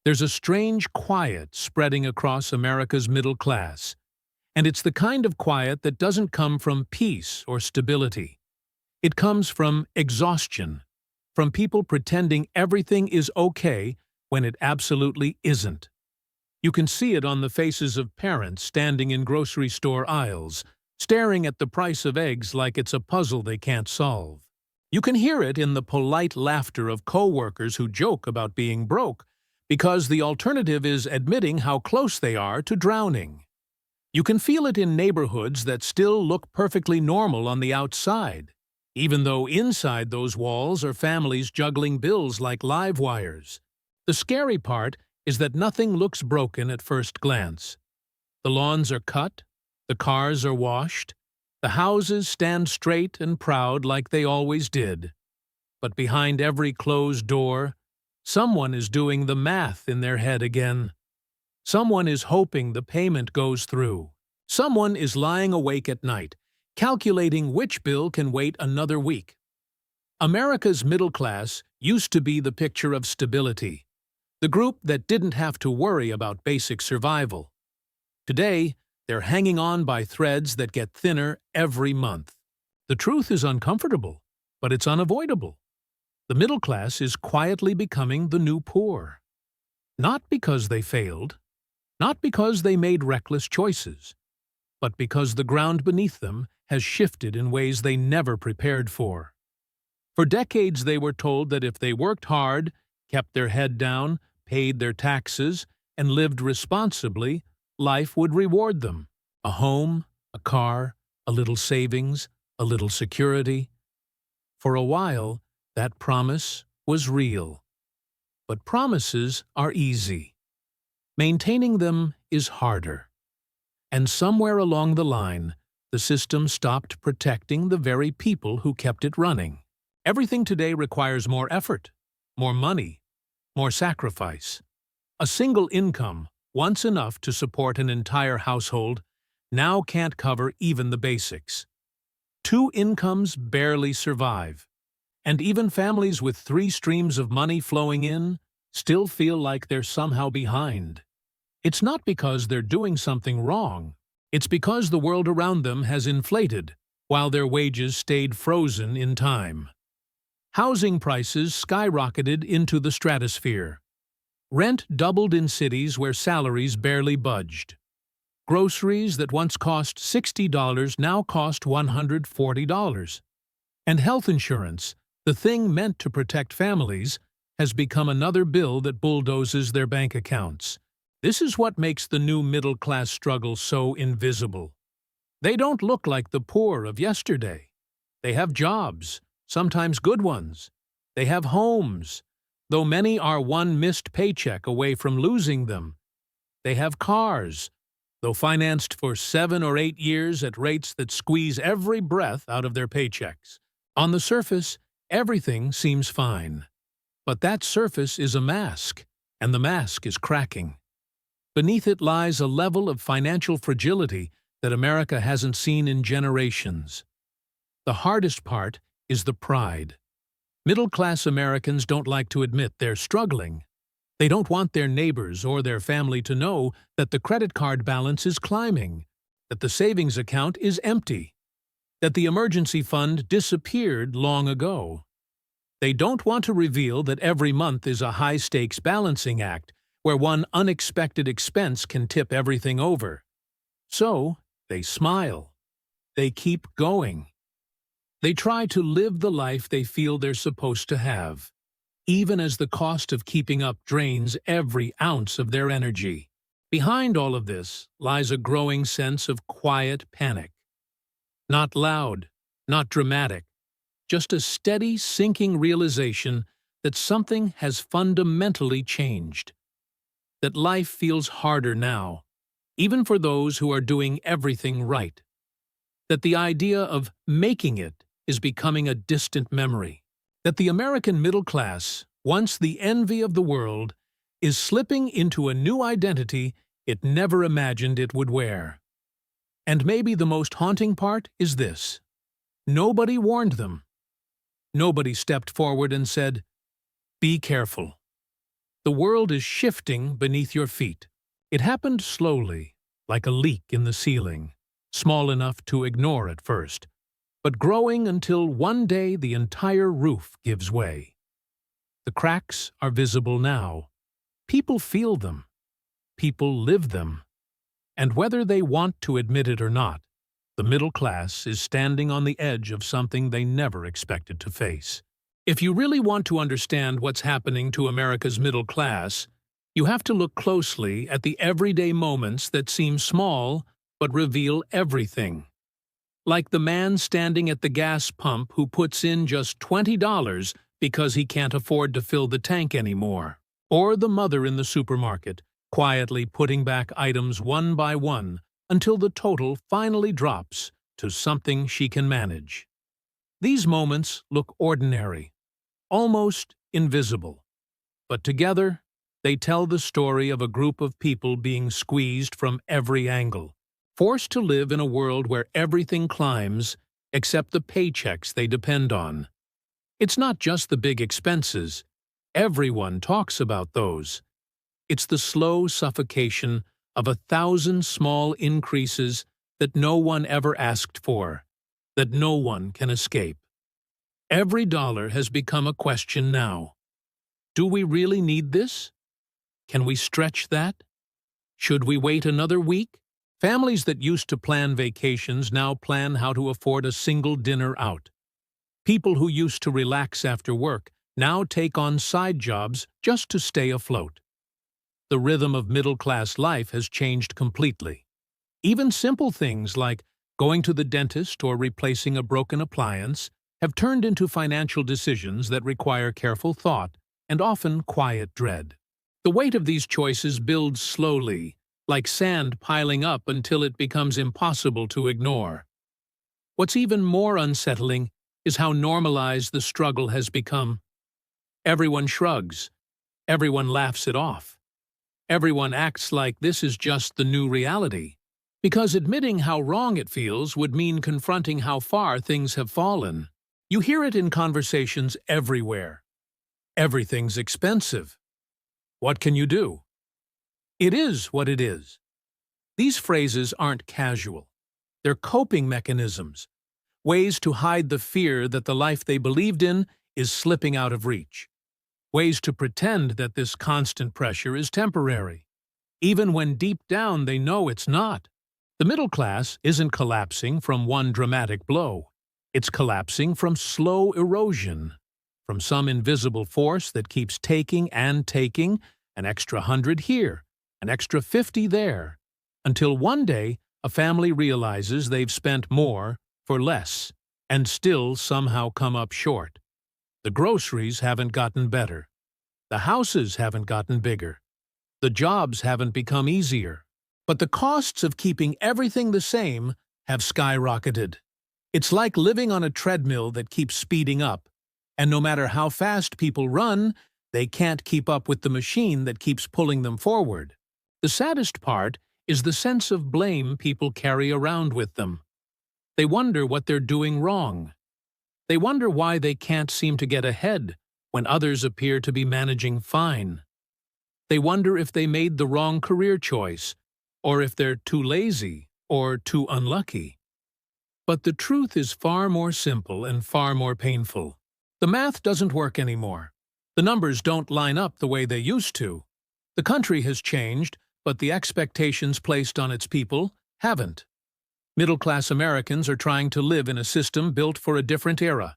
There's a strange quiet spreading across America's middle class, and it's the kind of quiet that doesn't come from peace or stability. It comes from exhaustion, from people pretending everything is okay when it absolutely isn't. You can see it on the faces of parents standing in grocery store aisles, staring at the price of eggs like it's a puzzle they can't solve. You can hear it in the polite laughter of co-workers who joke about being broke, because the alternative is admitting how close they are to drowning. You can feel it in neighborhoods that still look perfectly normal on the outside, even though inside those walls are families juggling bills like live wires. The scary part is that nothing looks broken at first glance. The lawns are cut, the cars are washed, the houses stand straight and proud like they always did. But behind every closed door, someone is doing the math in their head again. Someone is hoping the payment goes through. Someone is lying awake at night, calculating which bill can wait another week. America's middle class used to be the picture of stability, the group that didn't have to worry about basic survival. Today, they're hanging on by threads that get thinner every month. The truth is uncomfortable, but it's unavoidable. The middle class is quietly becoming the new poor. Not because they failed, not because they made reckless choices, but because the ground beneath them has shifted in ways they never prepared for. For decades they were told that if they worked hard, kept their head down, paid their taxes, and lived responsibly, life would reward them. A home, a car, a little savings, a little security. For a while, that promise was real. But promises are easy. Maintaining them is harder. And somewhere along the line, the system stopped protecting the very people who kept it running. Everything today requires more effort, more money, more sacrifice. A single income, once enough to support an entire household, now can't cover even the basics. Two incomes barely survive, and even families with 3 streams of money flowing in still feel like they're somehow behind. It's not because they're doing something wrong. It's because the world around them has inflated, while their wages stayed frozen in time. Housing prices skyrocketed into the stratosphere. Rent doubled in cities where salaries barely budged. Groceries that once cost $60 now cost $140. And health insurance, the thing meant to protect families, has become another bill that bulldozes their bank accounts. This is what makes the new middle-class struggle so invisible. They don't look like the poor of yesterday. They have jobs, sometimes good ones. They have homes, though many are one missed paycheck away from losing them. They have cars, though financed for 7 or 8 years at rates that squeeze every breath out of their paychecks. On the surface, everything seems fine. But that surface is a mask, and the mask is cracking. Beneath it lies a level of financial fragility that America hasn't seen in generations. The hardest part is the pride. Middle-class Americans don't like to admit they're struggling. They don't want their neighbors or their family to know that the credit card balance is climbing, that the savings account is empty, that the emergency fund disappeared long ago. They don't want to reveal that every month is a high-stakes balancing act, where one unexpected expense can tip everything over. So, they smile. They keep going. They try to live the life they feel they're supposed to have, even as the cost of keeping up drains every ounce of their energy. Behind all of this lies a growing sense of quiet panic. Not loud, not dramatic, just a steady, sinking realization that something has fundamentally changed. That life feels harder now, even for those who are doing everything right. That the idea of making it is becoming a distant memory. That the American middle class, once the envy of the world, is slipping into a new identity it never imagined it would wear. And maybe the most haunting part is this: nobody warned them. Nobody stepped forward and said, "Be careful." The world is shifting beneath your feet. It happened slowly, like a leak in the ceiling, small enough to ignore at first, but growing until one day the entire roof gives way. The cracks are visible now. People feel them. People live them. And whether they want to admit it or not, the middle class is standing on the edge of something they never expected to face. If you really want to understand what's happening to America's middle class, you have to look closely at the everyday moments that seem small but reveal everything. Like the man standing at the gas pump who puts in just $20 because he can't afford to fill the tank anymore. Or the mother in the supermarket, quietly putting back items one by one until the total finally drops to something she can manage. These moments look ordinary, almost invisible, but together they tell the story of a group of people being squeezed from every angle, forced to live in a world where everything climbs except the paychecks they depend on. It's not just the big expenses. Everyone talks about those. It's the slow suffocation of 1,000 small increases that no one ever asked for, that no one can escape. Every dollar has become a question now. Do we really need this? Can we stretch that? Should we wait another week? Families that used to plan vacations now plan how to afford a single dinner out. People who used to relax after work now take on side jobs just to stay afloat. The rhythm of middle-class life has changed completely. Even simple things like going to the dentist or replacing a broken appliance have turned into financial decisions that require careful thought and often quiet dread. The weight of these choices builds slowly, like sand piling up until it becomes impossible to ignore. What's even more unsettling is how normalized the struggle has become. Everyone shrugs. Everyone laughs it off. Everyone acts like this is just the new reality, because admitting how wrong it feels would mean confronting how far things have fallen. You hear it in conversations everywhere. Everything's expensive. What can you do? It is what it is. These phrases aren't casual. They're coping mechanisms, ways to hide the fear that the life they believed in is slipping out of reach, ways to pretend that this constant pressure is temporary, even when deep down they know it's not. The middle class isn't collapsing from one dramatic blow. It's collapsing from slow erosion, from some invisible force that keeps taking and taking, an extra 100 here, an extra 50 there, until one day a family realizes they've spent more for less and still somehow come up short. The groceries haven't gotten better. The houses haven't gotten bigger. The jobs haven't become easier. But the costs of keeping everything the same have skyrocketed. It's like living on a treadmill that keeps speeding up, and no matter how fast people run, they can't keep up with the machine that keeps pulling them forward. The saddest part is the sense of blame people carry around with them. They wonder what they're doing wrong. They wonder why they can't seem to get ahead when others appear to be managing fine. They wonder if they made the wrong career choice, or if they're too lazy or too unlucky. But the truth is far more simple and far more painful. The math doesn't work anymore. The numbers don't line up the way they used to. The country has changed, but the expectations placed on its people haven't. Middle-class Americans are trying to live in a system built for a different era,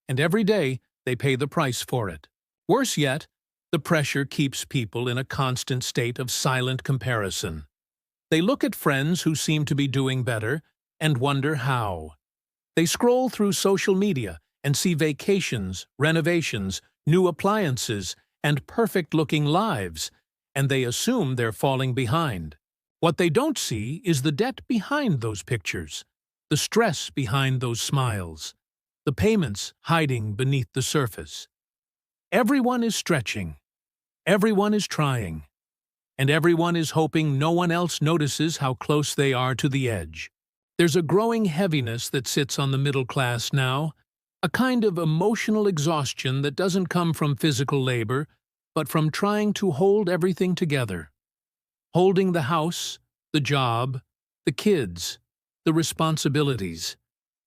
and every day they pay the price for it. Worse yet, the pressure keeps people in a constant state of silent comparison. They look at friends who seem to be doing better and wonder how. They scroll through social media and see vacations, renovations, new appliances, and perfect-looking lives, and they assume they're falling behind. What they don't see is the debt behind those pictures, the stress behind those smiles, the payments hiding beneath the surface. Everyone is stretching. Everyone is trying. And everyone is hoping no one else notices how close they are to the edge. There's a growing heaviness that sits on the middle class now, a kind of emotional exhaustion that doesn't come from physical labor, but from trying to hold everything together. Holding the house, the job, the kids, the responsibilities,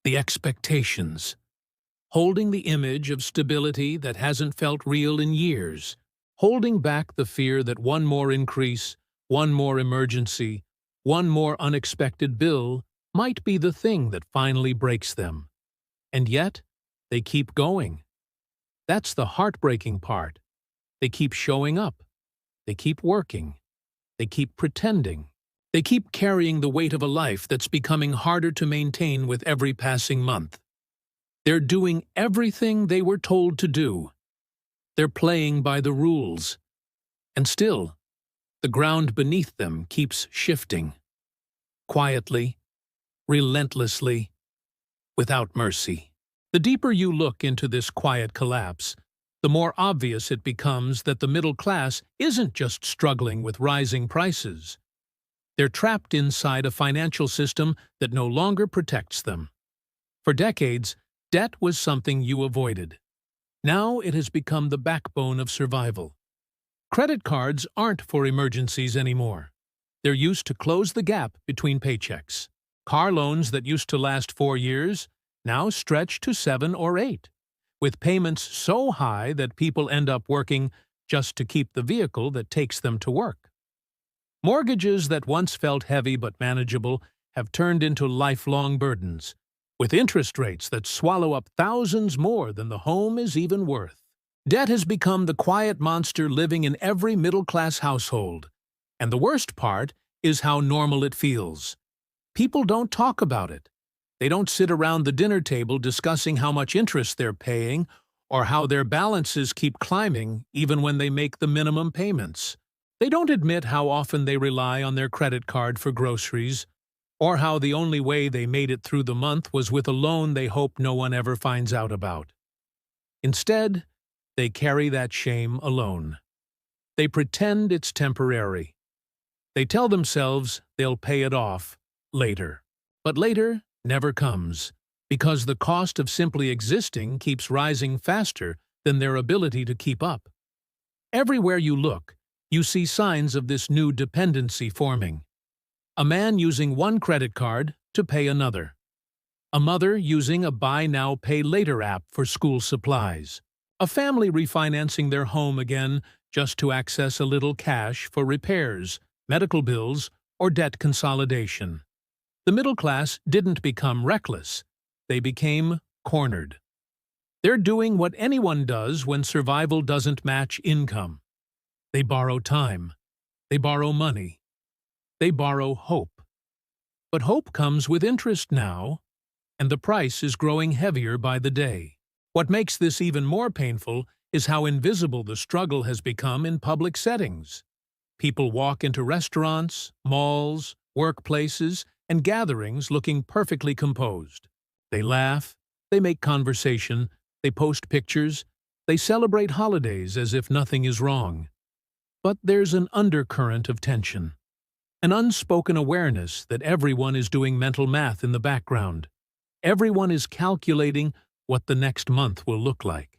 the expectations. Holding the image of stability that hasn't felt real in years. Holding back the fear that one more increase, one more emergency, one more unexpected bill might be the thing that finally breaks them. And yet, they keep going. That's the heartbreaking part. They keep showing up. They keep working. They keep pretending. They keep carrying the weight of a life that's becoming harder to maintain with every passing month. They're doing everything they were told to do. They're playing by the rules. And still, the ground beneath them keeps shifting. Quietly, relentlessly, without mercy. The deeper you look into this quiet collapse, the more obvious it becomes that the middle class isn't just struggling with rising prices. They're trapped inside a financial system that no longer protects them. For decades, debt was something you avoided. Now it has become the backbone of survival. Credit cards aren't for emergencies anymore. They're used to close the gap between paychecks. Car loans that used to last 4 years now stretch to 7 or 8, with payments so high that people end up working just to keep the vehicle that takes them to work. Mortgages that once felt heavy but manageable have turned into lifelong burdens, with interest rates that swallow up thousands more than the home is even worth. Debt has become the quiet monster living in every middle-class household, and the worst part is how normal it feels. People don't talk about it. They don't sit around the dinner table discussing how much interest they're paying or how their balances keep climbing even when they make the minimum payments. They don't admit how often they rely on their credit card for groceries, or how the only way they made it through the month was with a loan they hope no one ever finds out about. Instead, they carry that shame alone. They pretend it's temporary. They tell themselves they'll pay it off later. But later never comes, because the cost of simply existing keeps rising faster than their ability to keep up. Everywhere you look, you see signs of this new dependency forming. A man using one credit card to pay another. A mother using a buy now, pay later app for school supplies. A family refinancing their home again just to access a little cash for repairs, medical bills, or debt consolidation. The middle class didn't become reckless. They became cornered. They're doing what anyone does when survival doesn't match income. They borrow time. They borrow money. They borrow hope. But hope comes with interest now, and the price is growing heavier by the day. What makes this even more painful is how invisible the struggle has become in public settings. People walk into restaurants, malls, workplaces, and gatherings looking perfectly composed. They laugh, they make conversation, they post pictures, they celebrate holidays as if nothing is wrong. But there's an undercurrent of tension. An unspoken awareness that everyone is doing mental math in the background. Everyone is calculating what the next month will look like.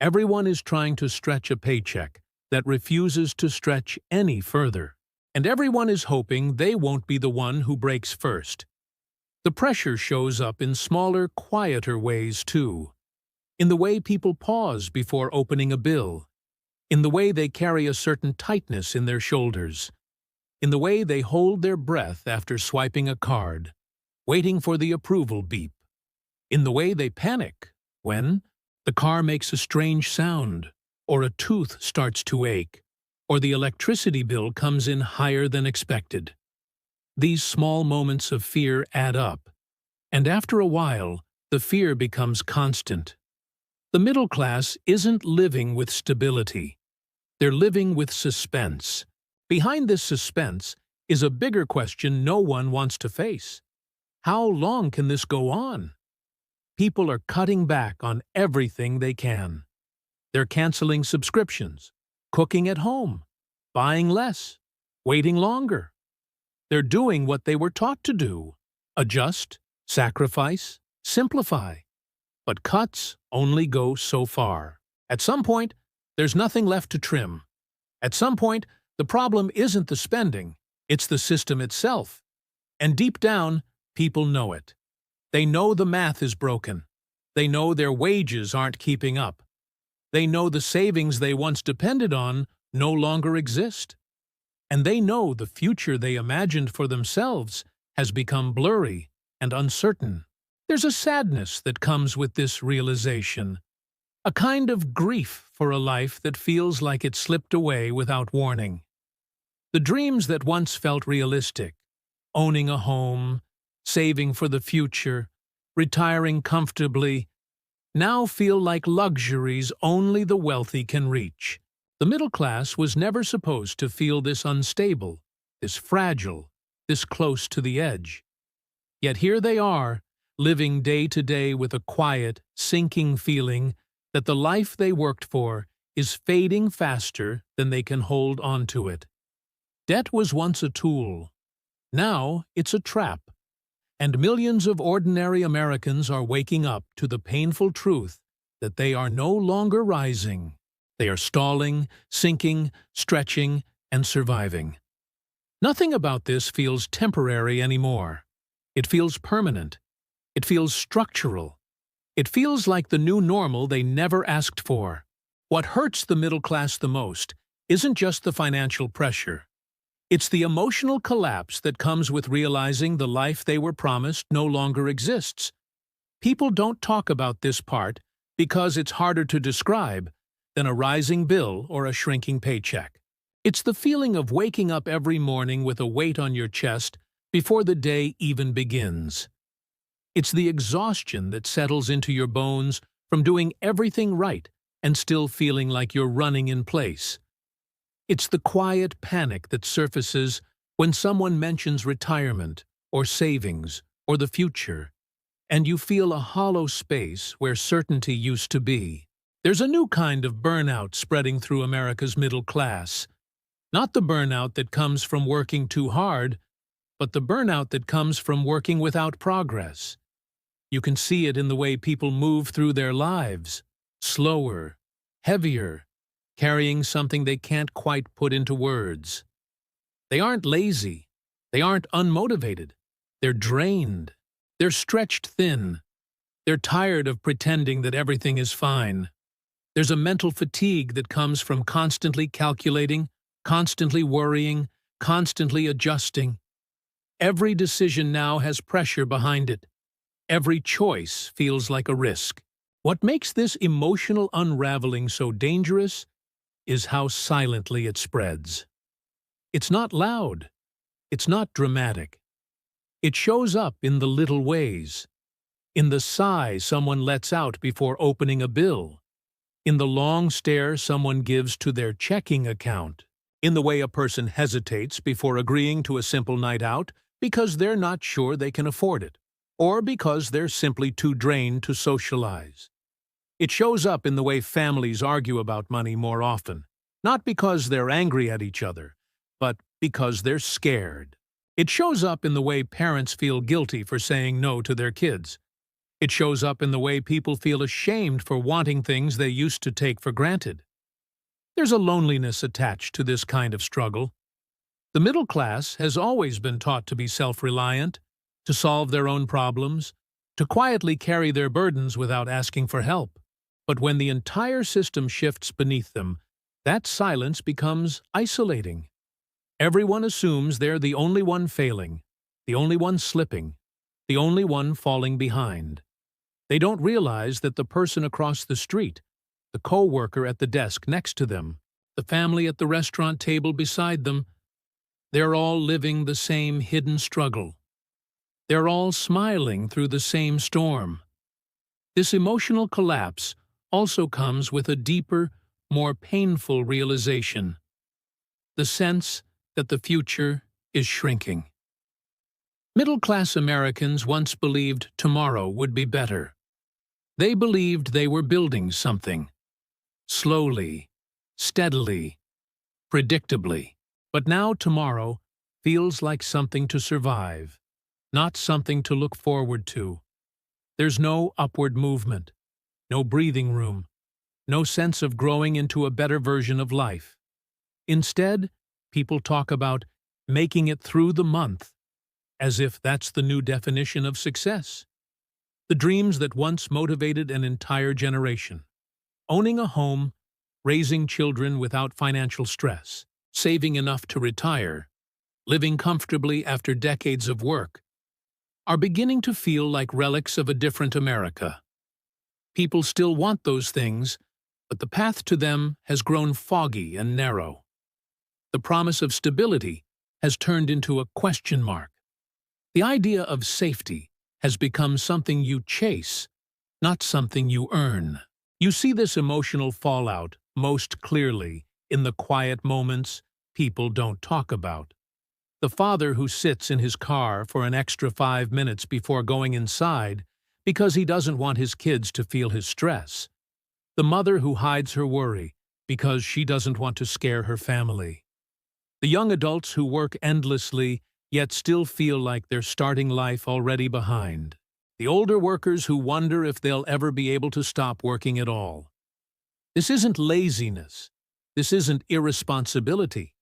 Everyone is trying to stretch a paycheck that refuses to stretch any further. And everyone is hoping they won't be the one who breaks first. The pressure shows up in smaller, quieter ways too. In the way people pause before opening a bill. In the way they carry a certain tightness in their shoulders. In the way they hold their breath after swiping a card, waiting for the approval beep. In the way they panic when the car makes a strange sound, or a tooth starts to ache, or the electricity bill comes in higher than expected. These small moments of fear add up, and after a while, the fear becomes constant. The middle class isn't living with stability. They're living with suspense. Behind this suspense is a bigger question no one wants to face. How long can this go on? People are cutting back on everything they can. They're canceling subscriptions, cooking at home, buying less, waiting longer. They're doing what they were taught to do: adjust, sacrifice, simplify. But cuts only go so far. At some point, There's nothing left to trim. At some point, the problem isn't the spending, it's the system itself. And deep down, people know it. They know the math is broken. They know their wages aren't keeping up. They know the savings they once depended on no longer exist. And they know the future they imagined for themselves has become blurry and uncertain. There's a sadness that comes with this realization, a kind of grief for a life that feels like it slipped away without warning. The dreams that once felt realistic, owning a home, saving for the future, retiring comfortably, now feel like luxuries only the wealthy can reach. The middle class was never supposed to feel this unstable, this fragile, this close to the edge. Yet here they are, living day to day with a quiet, sinking feeling that the life they worked for is fading faster than they can hold on to it. Debt was once a tool. Now it's a trap. And millions of ordinary Americans are waking up to the painful truth that they are no longer rising. They are stalling, sinking, stretching, and surviving. Nothing about this feels temporary anymore. It feels permanent. It feels structural. It feels like the new normal they never asked for. What hurts the middle class the most isn't just the financial pressure. It's the emotional collapse that comes with realizing the life they were promised no longer exists. People don't talk about this part because it's harder to describe than a rising bill or a shrinking paycheck. It's the feeling of waking up every morning with a weight on your chest before the day even begins. It's the exhaustion that settles into your bones from doing everything right and still feeling like you're running in place. It's the quiet panic that surfaces when someone mentions retirement or savings or the future, and you feel a hollow space where certainty used to be. There's a new kind of burnout spreading through America's middle class. Not the burnout that comes from working too hard, but the burnout that comes from working without progress. You can see it in the way people move through their lives, slower, heavier, carrying something they can't quite put into words. They aren't lazy. They aren't unmotivated. They're drained. They're stretched thin. They're tired of pretending that everything is fine. There's a mental fatigue that comes from constantly calculating, constantly worrying, constantly adjusting. Every decision now has pressure behind it. Every choice feels like a risk. What makes this emotional unraveling so dangerous is how silently it spreads. It's not loud. It's not dramatic. It shows up in the little ways. In the sigh someone lets out before opening a bill. In the long stare someone gives to their checking account. In the way a person hesitates before agreeing to a simple night out because they're not sure they can afford it, or because they're simply too drained to socialize. It shows up in the way families argue about money more often, not because they're angry at each other, but because they're scared. It shows up in the way parents feel guilty for saying no to their kids. It shows up in the way people feel ashamed for wanting things they used to take for granted. There's a loneliness attached to this kind of struggle. The middle class has always been taught to be self-reliant, to solve their own problems, to quietly carry their burdens without asking for help. But when the entire system shifts beneath them, that silence becomes isolating. Everyone assumes they're the only one failing, the only one slipping, the only one falling behind. They don't realize that the person across the street, the co-worker at the desk next to them, the family at the restaurant table beside them, they're all living the same hidden struggle. They're all smiling through the same storm. This emotional collapse also comes with a deeper, more painful realization: the sense that the future is shrinking. Middle-class Americans once believed tomorrow would be better. They believed they were building something. Slowly, steadily, predictably. But now tomorrow feels like something to survive, not something to look forward to. There's no upward movement, no breathing room, no sense of growing into a better version of life. Instead, people talk about making it through the month, as if that's the new definition of success. The dreams that once motivated an entire generation. Owning a home, raising children without financial stress, saving enough to retire, living comfortably after decades of work, are beginning to feel like relics of a different America. People still want those things, but the path to them has grown foggy and narrow. The promise of stability has turned into a question mark. The idea of safety has become something you chase, not something you earn. You see this emotional fallout most clearly in the quiet moments people don't talk about. The father who sits in his car for an extra 5 minutes before going inside because he doesn't want his kids to feel his stress. The mother who hides her worry because she doesn't want to scare her family. The young adults who work endlessly yet still feel like they're starting life already behind. The older workers who wonder if they'll ever be able to stop working at all. This isn't laziness. This isn't irresponsibility.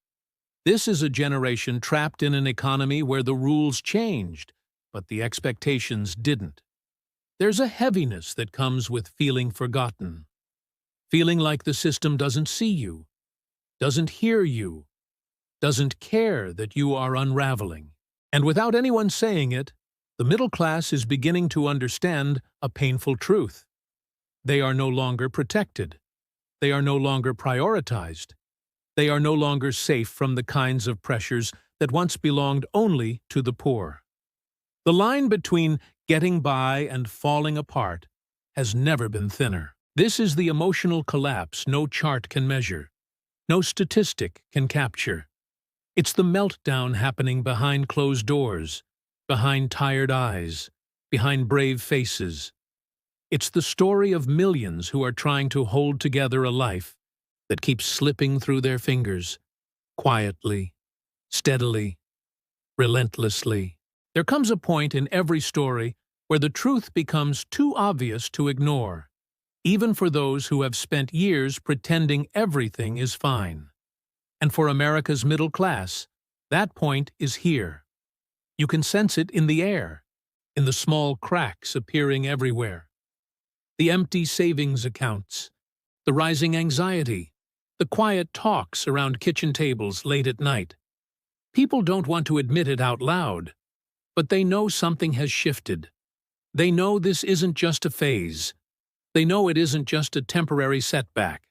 This is a generation trapped in an economy where the rules changed, but the expectations didn't. There's a heaviness that comes with feeling forgotten. Feeling like the system doesn't see you, doesn't hear you, doesn't care that you are unraveling. And without anyone saying it, the middle class is beginning to understand a painful truth. They are no longer protected. They are no longer prioritized. They are no longer safe from the kinds of pressures that once belonged only to the poor. The line between getting by and falling apart has never been thinner. This is the emotional collapse no chart can measure, no statistic can capture. It's the meltdown happening behind closed doors, behind tired eyes, behind brave faces. It's the story of millions who are trying to hold together a life that keeps slipping through their fingers, quietly, steadily, relentlessly. There comes a point in every story where the truth becomes too obvious to ignore, even for those who have spent years pretending everything is fine. And for America's middle class, that point is here. You can sense it in the air, in the small cracks appearing everywhere. The empty savings accounts, the rising anxiety, the quiet talks around kitchen tables late at night. People don't want to admit it out loud, but they know something has shifted. They know this isn't just a phase. They know it isn't just a temporary setback.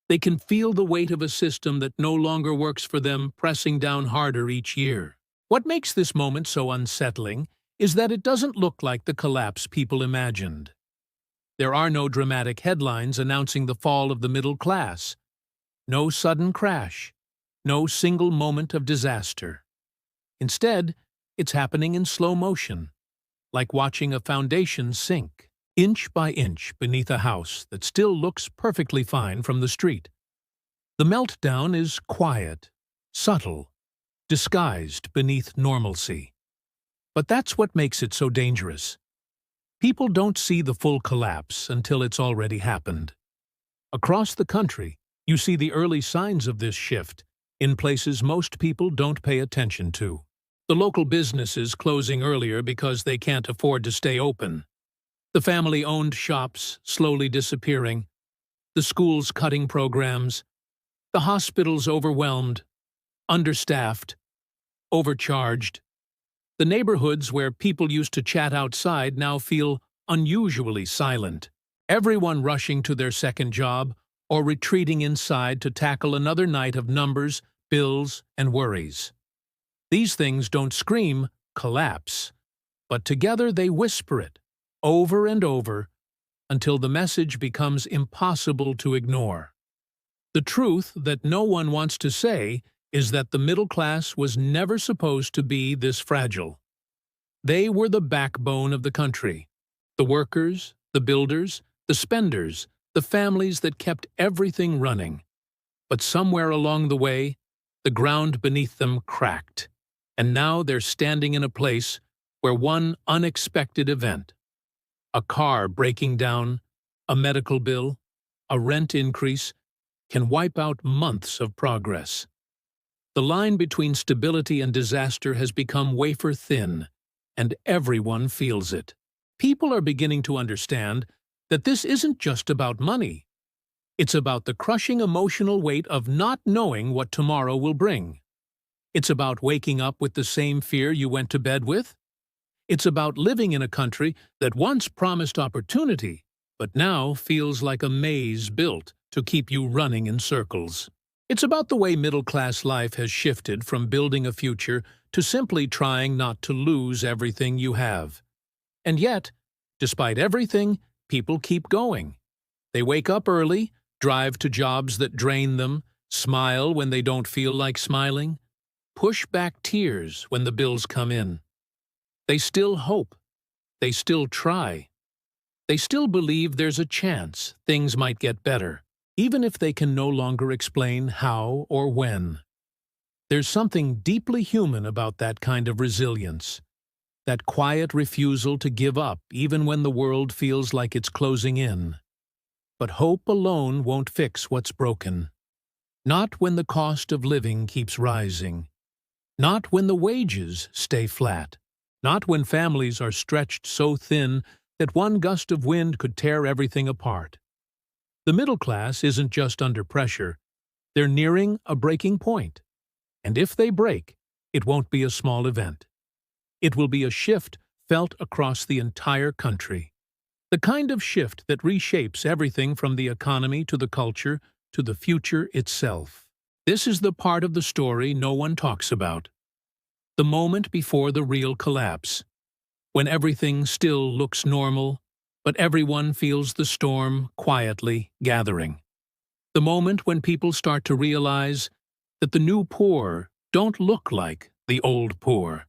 They can feel the weight of a system that no longer works for them pressing down harder each year. What makes this moment so unsettling is that it doesn't look like the collapse people imagined. There are no dramatic headlines announcing the fall of the middle class. No sudden crash, no single moment of disaster. Instead, it's happening in slow motion, like watching a foundation sink, inch by inch beneath a house that still looks perfectly fine from the street. The meltdown is quiet, subtle, disguised beneath normalcy. But that's what makes it so dangerous. People don't see the full collapse until it's already happened. Across the country, you see the early signs of this shift in places most people don't pay attention to. The local businesses closing earlier because they can't afford to stay open. The family-owned shops slowly disappearing. The schools cutting programs. The hospitals overwhelmed, understaffed, overcharged. The neighborhoods where people used to chat outside now feel unusually silent. Everyone rushing to their second job or retreating inside to tackle another night of numbers, bills, and worries. These things don't scream collapse, but together they whisper it, over and over, until the message becomes impossible to ignore. The truth that no one wants to say is that the middle class was never supposed to be this fragile. They were the backbone of the country. The workers, the builders, the spenders, the families that kept everything running. But somewhere along the way, the ground beneath them cracked, and now they're standing in a place where one unexpected event, a car breaking down, a medical bill, a rent increase, can wipe out months of progress. The line between stability and disaster has become wafer thin, and everyone feels it. People are beginning to understand that this isn't just about money. It's about the crushing emotional weight of not knowing what tomorrow will bring. It's about waking up with the same fear you went to bed with. It's about living in a country that once promised opportunity, but now feels like a maze built to keep you running in circles. It's about the way middle-class life has shifted from building a future to simply trying not to lose everything you have. And yet, despite everything, people keep going. They wake up early, drive to jobs that drain them, smile when they don't feel like smiling, push back tears when the bills come in. They still hope. They still try. They still believe there's a chance things might get better, even if they can no longer explain how or when. There's something deeply human about that kind of resilience, that quiet refusal to give up even when the world feels like it's closing in. But hope alone won't fix what's broken. Not when the cost of living keeps rising. Not when the wages stay flat. Not when families are stretched so thin that one gust of wind could tear everything apart. The middle class isn't just under pressure, they're nearing a breaking point. And if they break, it won't be a small event. It will be a shift felt across the entire country. The kind of shift that reshapes everything from the economy to the culture to the future itself. This is the part of the story no one talks about. The moment before the real collapse, when everything still looks normal, but everyone feels the storm quietly gathering. The moment when people start to realize that the new poor don't look like the old poor.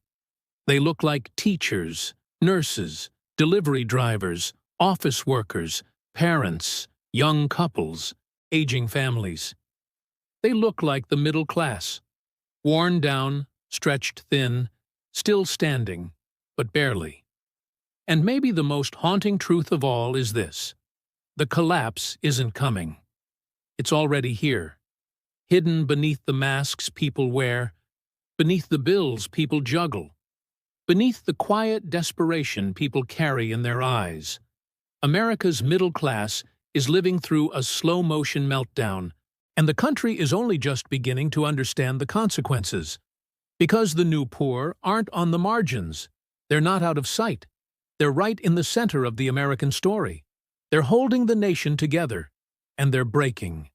They look like teachers, nurses, delivery drivers, office workers, parents, young couples, aging families. They look like the middle class, worn down, stretched thin, still standing, but barely. And maybe the most haunting truth of all is this: the collapse isn't coming. It's already here, hidden beneath the masks people wear, beneath the bills people juggle, beneath the quiet desperation people carry in their eyes. America's middle class is living through a slow-motion meltdown, and the country is only just beginning to understand the consequences. Because the new poor aren't on the margins. They're not out of sight. They're right in the center of the American story. They're holding the nation together, and they're breaking.